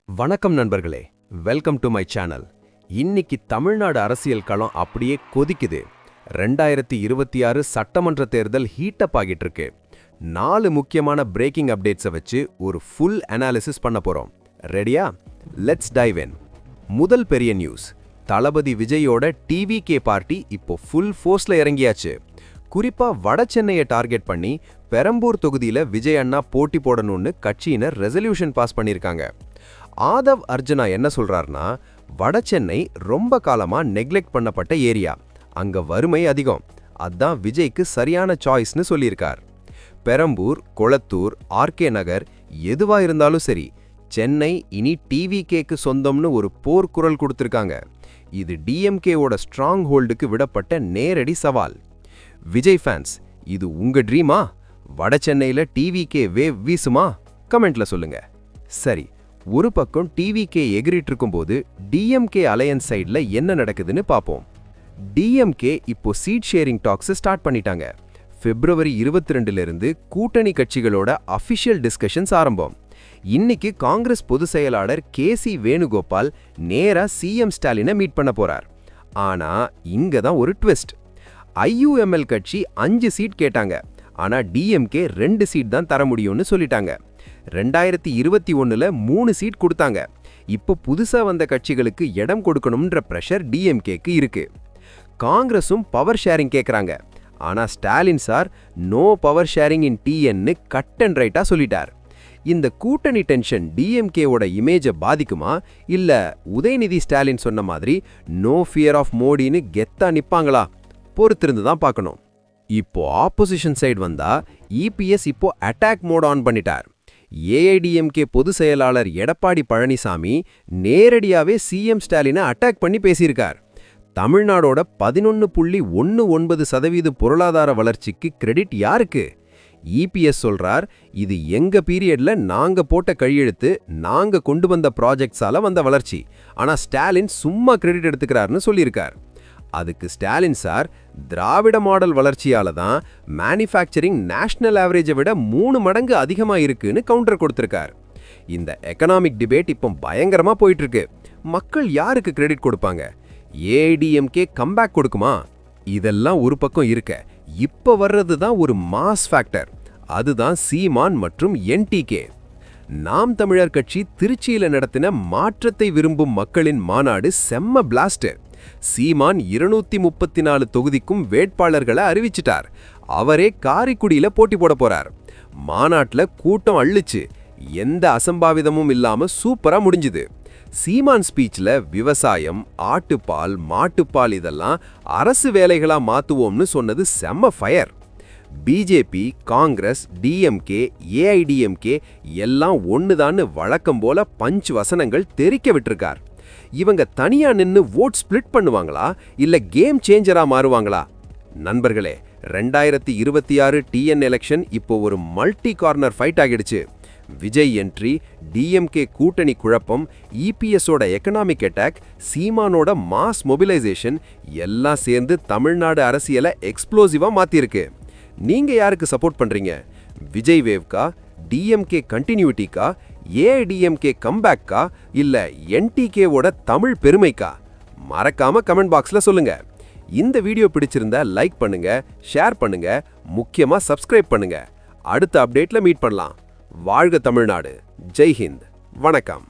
வணக்கம் நண்பர்களே, welcome to my channel. இன்னைக்கு தமிழ்நாடு அரசியல் களம் அப்படியே கொதிக்குது. 2026 சட்டமன்ற தேர்தல் ஹீட்டப் ஆகிட்டு இருக்கு. 4 முக்கியமான பிரேக்கிங் அப்டேட்ஸை வச்சு ஒரு ஃபுல் அனாலிசிஸ் பண்ண போறோம். ரெடியா? லெட்ஸ் டைவ் இன். முதல் பெரிய நியூஸ், தளபதி விஜயோட டிவிகே பார்ட்டி இப்போ ஃபுல் ஃபோர்ஸ்ல இறங்கியாச்சு. குறிப்பா வட சென்னையை டார்கெட் பண்ணி பெரம்பூர் தொகுதியில விஜய் அண்ணா போட்டி போடணும்னு கட்சியினர் ரெசல்யூஷன் பாஸ் பண்ணிருக்காங்க. ஆதவ் அர்ஜுனா என்ன சொல்றாருன்னா, வட சென்னை ரொம்ப காலமா நெக்லெக்ட் பண்ணப்பட்ட ஏரியா, அங்க வறுமை அதிகம், அதான் விஜய்க்கு சரியான சாய்ஸ்னு சொல்லியிருக்கார். பெரம்பூர், கொளத்தூர், ஆர்கே நகர் எதுவா இருந்தாலும் சரி, சென்னை இனி டிவிகேக்கு சொந்தம்னு ஒரு போர்க்குரல் கொடுத்திருக்காங்க. இது டிஎம்கேவோட ஸ்ட்ராங் ஹோல்டுக்கு விடப்பட்ட நேரடி சவால். விஜய் ஃபேன்ஸ், இது உங்க ட்ரீமா? வட சென்னையில டிவிகே வேவ் வீசுமா? கமெண்ட்ல சொல்லுங்க. சரி, ஒரு பக்கம் டிவிகே எகிரிட்டு இருக்கும்போது டிஎம்கே அலையன்ஸ் சைட்ல என்ன நடக்குதுன்னு பார்ப்போம். டிஎம்கே இப்போ சீட் ஷேரிங் டாக்ஸ் ஸ்டார்ட் பண்ணிட்டாங்க. February 22 இருந்து கூட்டணி கட்சிகளோட அஃபிஷியல் டிஸ்கஷன்ஸ் ஆரம்பம். இன்னைக்கு காங்கிரஸ் பொதுச் செயலாளர் கேசி வேணுகோபால் நேரா சிஎம் ஸ்டாலினை மீட் பண்ண போறார். ஆனா இங்க தான் ஒரு ட்விஸ்ட். ஐயுஎம்எல் கட்சி 5 சீட் கேட்டாங்க, ஆனா டிஎம்கே 2 சீட் தான் தர முடியும்னு சொல்லிட்டாங்க. 2021ல 3 சீட் கொடுத்தாங்க. இப்போ புதுசா வந்த கட்சிகளுக்கு இடம் கொடுக்கணும்ன்ற பிரஷர் டிஎம்கேக்கு இருக்கு. காங்கிரஸும் பவர் ஷேரிங் கேக்குறாங்க, ஆனா Stalin sir no power sharing in டிஎன்னு கட் அண்ட் ரைட்டா சொல்லிட்டார். இந்த கூட்டணி டென்ஷன் டிஎம்கேவோட இமேஜை பாதிக்குமா, இல்ல உதயநிதி ஸ்டாலின் சொன்ன மாதிரி நோ ஃபியர் ஆஃப் மோடின்னு கெத்தா நிப்பாங்களா? பொறுத்திருந்து தான் பார்க்கணும். இப்போ ஆப்போசிஷன் சைடு வந்தா இபிஎஸ் இப்போ அட்டாக் மோட் ஆன் பண்ணிட்டார். ஏஐடிஎம்கே பொதுச் செயலாளர் எடப்பாடி பழனிசாமி நேரடியாவே சிஎம் ஸ்டாலினை அட்டாக் பண்ணி பேசியிருக்கார். தமிழ்நாடோட 11.19% பொருளாதார வளர்ச்சிக்கு கிரெடிட் யாருக்கு? இபிஎஸ் சொல்றார், இது எங்க பீரியட்ல நாங்க போட்ட கையெழுத்து, நாங்க கொண்டு வந்த ப்ராஜெக்ட்ஸால வந்த வளர்ச்சி, ஆனா ஸ்டாலின் சும்மா கிரெடிட் எடுத்துக்கிறாருன்னு சொல்லியிருக்கார். அதுக்கு ஸ்டாலின் சார், திராவிட மாடல் வளர்ச்சியால தான் மேனுஃபேக்சரிங் நேஷனல் ஆவரேஜை விட 3 மடங்கு அதிகமா இருக்குன்னு கவுண்டர் கொடுத்திருக்கார். இந்த எக்கனாமிக் டிபேட் இப்போ பயங்கரமா போயிட்டு இருக்கு. மக்கள் யாருக்கு கிரெடிட் கொடுப்பாங்க? ஏஐடிஎம்கே கம்பேக் கொடுக்குமா? இதெல்லாம் ஒரு பக்கம் இருக்க, இப்ப வர்றது தான் ஒரு மாஸ் ஃபேக்டர். அதுதான் சீமான் மற்றும் என்டிகே. நாம் தமிழர் கட்சி திருச்சியில நடத்தின மாற்றத்தை விரும்பும் மக்களின் மாநாடு செம்ம பிளாஸ்ட். சீமான் 234 தொகுதிக்கும் வேட்பாளர்களை அறிவிச்சிட்டார். அவரே காரைக்குடியில போட்டி போட போறார். மாநாட்டுல கூட்டம் அள்ளுச்சு, எந்த அசம்பாவிதமும் இல்லாம சூப்பரா முடிஞ்சுது. சீமான் ஸ்பீச்ல விவசாயம், ஆட்டுப்பால், மாட்டுப்பால் இதெல்லாம் அரசு வேலைகளா மாத்துவோம்னு சொன்னது செம்ம fire. BJP, Congress, DMK, AIADMK எல்லாம் ஒண்ணுதான்னு வழக்கம் போல பஞ்ச் வசனங்கள் தெரிக்க விட்டிருக்கார். இவங்க தனியா நின்னு ஓட் ஸ்பிளிட் பண்ணுவாங்களா, இல்ல கேம் சேஞ்சரா மாறுவாங்களா? நண்பர்களே, 2026 டிஎன் எலெக்ஷன் இப்போ ஒரு மல்டி கார்னர் ஃபைட் ஆகிடுச்சு. விஜய் என்ட்ரி, டிஎம்கே கூட்டணி குழப்பம், இபிஎஸோட எக்கனாமிக் அட்டாக், சீமானோட மாஸ் மொபிலைசேஷன் எல்லாம் சேர்ந்து தமிழ்நாடு அரசியலை எக்ஸ்ப்ளோசிவா மாத்திருக்கு. நீங்க யாருக்கு சப்போர்ட் பண்றீங்க? விஜய் வேவ்கா, டிஎம்கே கண்டினியூட்டிக்கா, ஏஐடிஎம்கே கம்பேக்கா, இல்ல என்டிகேவோட தமிழ் பெருமைக்கா? மறக்காம கமெண்ட் பாக்ஸ்ல சொல்லுங்க. இந்த வீடியோ பிடிச்சிருந்தா லைக் பண்ணுங்க, ஷேர் பண்ணுங்க, முக்கியமா சப்ஸ்கிரைப் பண்ணுங்க. அடுத்த அப்டேட்ல மீட் பண்ணலாம். வாழ்க தமிழ்நாடு. ஜெய் ஹிந்த். வணக்கம்.